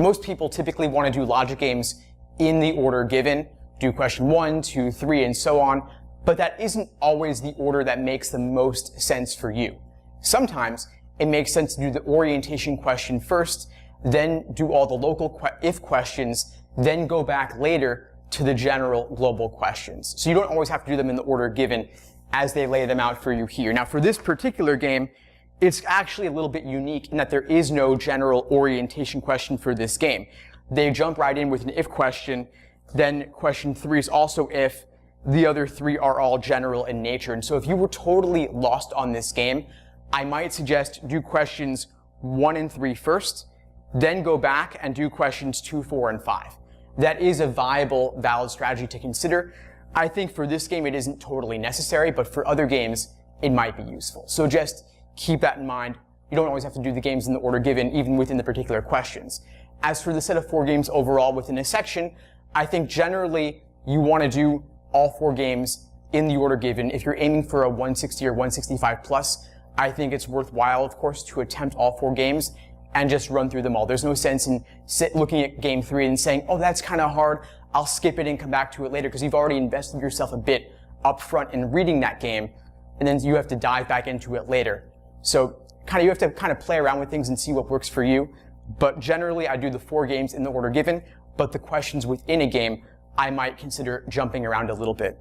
Most people typically want to do logic games in the order given, do question 1, 2, 3, and so on, but that isn't always the order that makes the most sense for you. Sometimes it makes sense to do the orientation question first, then do all the local if questions, then go back later to the general global questions. So you don't always have to do them in the order given as they lay them out for you here. Now for this particular game, it's actually a little bit unique in that there is no general orientation question for this game. They jump right in with an if question, then question 3 is also if, the other 3 are all general in nature. And so if you were totally lost on this game, I might suggest do questions 1 and 3 first, then go back and do questions 2, 4, and 5. That is a viable, valid strategy to consider. I think for this game it isn't totally necessary, but for other games it might be useful. So just keep that in mind. You don't always have to do the games in the order given, even within the particular questions. As for the set of 4 games overall within a section, I think generally you want to do all 4 games in the order given. If you're aiming for a 160 or 165 plus, I think it's worthwhile, of course, to attempt all 4 games and just run through them all. There's no sense in looking at game 3 and saying, oh, that's kind of hard, I'll skip it and come back to it later, because you've already invested yourself a bit up front in reading that game, and then you have to dive back into it later. So you have to kind of play around with things and see what works for you. But generally, I do the 4 games in the order given, but the questions within a game, I might consider jumping around a little bit.